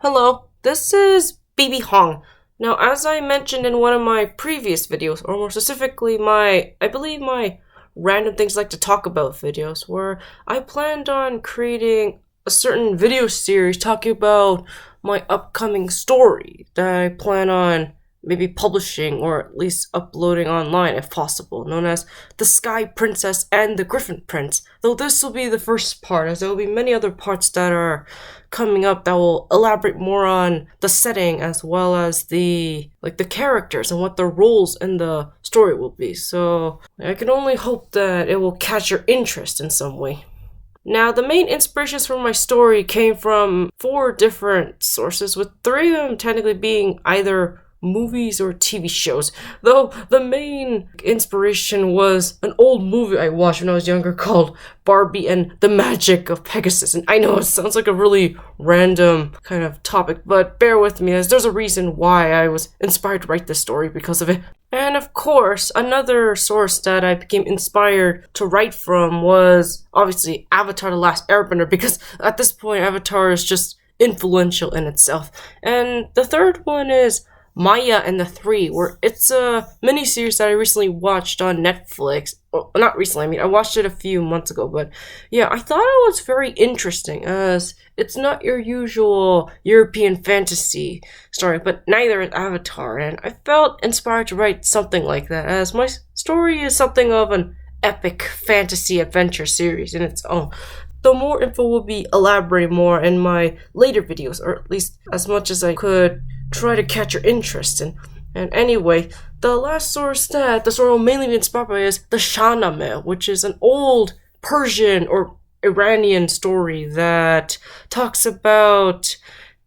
Hello, this is BB Hong. Now, as I mentioned in one of my previous videos, or more specifically I believe my random things like to talk about videos, where I planned on creating a certain video series talking about my upcoming story that I plan on maybe publishing or at least uploading online if possible, known as The Sky Princess and the Gryphon Prince. Though this will be the first part, as there will be many other parts that are coming up that will elaborate more on the setting as well as the characters and what their roles in the story will be. So I can only hope that it will catch your interest in some way. Now, the main inspirations for my story came from 4 different sources, with 3 of them technically being either movies or TV shows, though the main inspiration was an old movie I watched when I was younger called Barbie and the Magic of Pegasus. And I know it sounds like a really random kind of topic, but bear with me as there's a reason why I was inspired to write this story because of it. And of course, another source that I became inspired to write from was obviously Avatar: The Last Airbender, because at this point Avatar is just influential in itself. And the third one is Maya and the Three, where it's a miniseries that I recently watched on Netflix. Well, not recently, I watched it a few months ago, but yeah, I thought it was very interesting as it's not your usual European fantasy story, but neither is Avatar, and I felt inspired to write something like that, as my story is something of an epic fantasy adventure series in its own. Though more info will be elaborated more in my later videos, or at least as much as I could try to catch your interest in. And anyway, the last source that the story will mainly be inspired by is the Shahnameh, which is an old Persian or Iranian story that talks about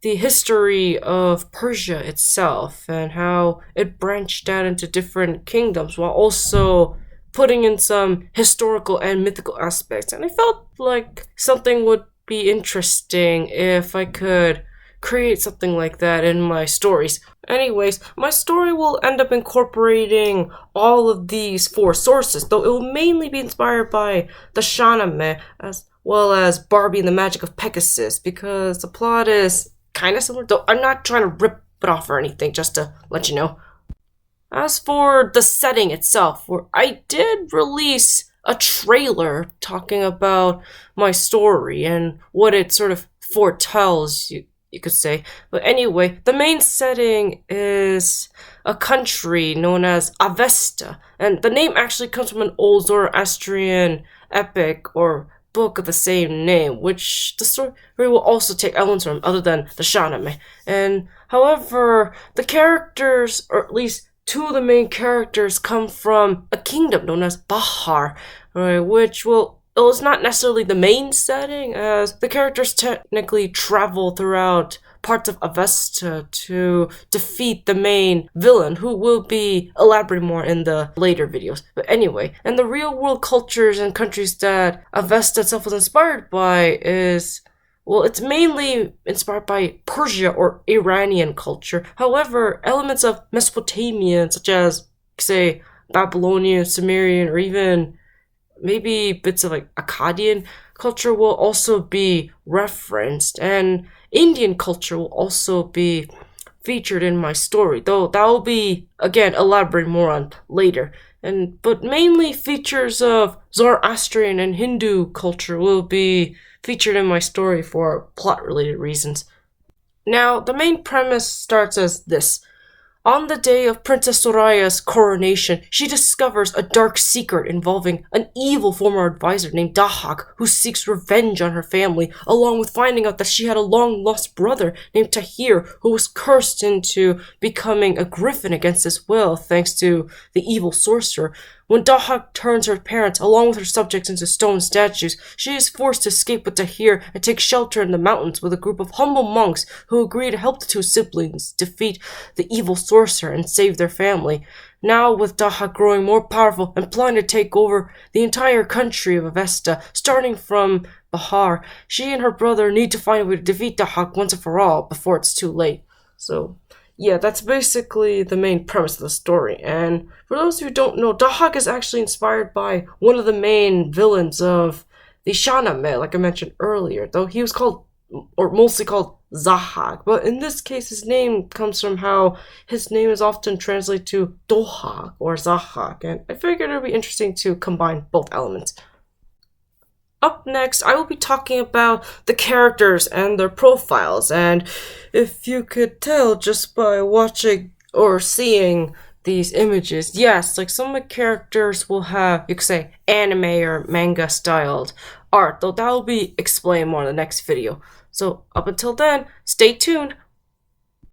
the history of Persia itself and how it branched out into different kingdoms while also putting in some historical and mythical aspects. And I felt like something would be interesting if I could create something like that in my stories. Anyways, my story will end up incorporating all of these 4 sources, though it will mainly be inspired by the Shahnameh as well as Barbie and the Magic of Pegasus, because the plot is kind of similar, though I'm not trying to rip it off or anything, just to let you know. As for the setting itself, where I did release a trailer talking about my story and what it sort of foretells, you could say. But anyway, the main setting is a country known as Avesta, and the name actually comes from an old Zoroastrian epic or book of the same name, which the story will also take elements from other than the Shahnameh. And however, the characters, or at least 2 of the main characters, come from a kingdom known as Bahar, right, which it's not necessarily the main setting, as the characters technically travel throughout parts of Avesta to defeat the main villain, who will be elaborated more in the later videos. But anyway, and the real world cultures and countries that Avesta itself was inspired by is, well, it's mainly inspired by Persia or Iranian culture. However, elements of Mesopotamian, such as, say, Babylonian, Sumerian, or even maybe bits of Akkadian culture will also be referenced, and Indian culture will also be featured in my story, though that will be, again, elaborated more on later. But mainly features of Zoroastrian and Hindu culture will be featured in my story for plot-related reasons. Now, the main premise starts as this. On the day of Princess Soraya's coronation, she discovers a dark secret involving an evil former advisor named Dahak, who seeks revenge on her family, along with finding out that she had a long-lost brother named Tahir, who was cursed into becoming a griffin against his will thanks to the evil sorcerer. When Dahak turns her parents, along with her subjects, into stone statues, she is forced to escape with Tahir and take shelter in the mountains with a group of humble monks who agree to help the 2 siblings defeat the evil sorcerer and save their family. Now, with Dahak growing more powerful and planning to take over the entire country of Avesta, starting from Bahar, she and her brother need to find a way to defeat Dahak once and for all before it's too late. So, yeah, that's basically the main premise of the story. And for those who don't know, Dahak is actually inspired by one of the main villains of the Shahnameh, like I mentioned earlier, though he was called or mostly called Zahag. But in this case, his name comes from how his name is often translated to Dohag or Zahag, and I figured it would be interesting to combine both elements. Up next, I will be talking about the characters and their profiles, and if you could tell just by watching or seeing these images, yes, like some of the characters will have, you could say, anime or manga styled art, though that will be explained more in the next video. So up until then, stay tuned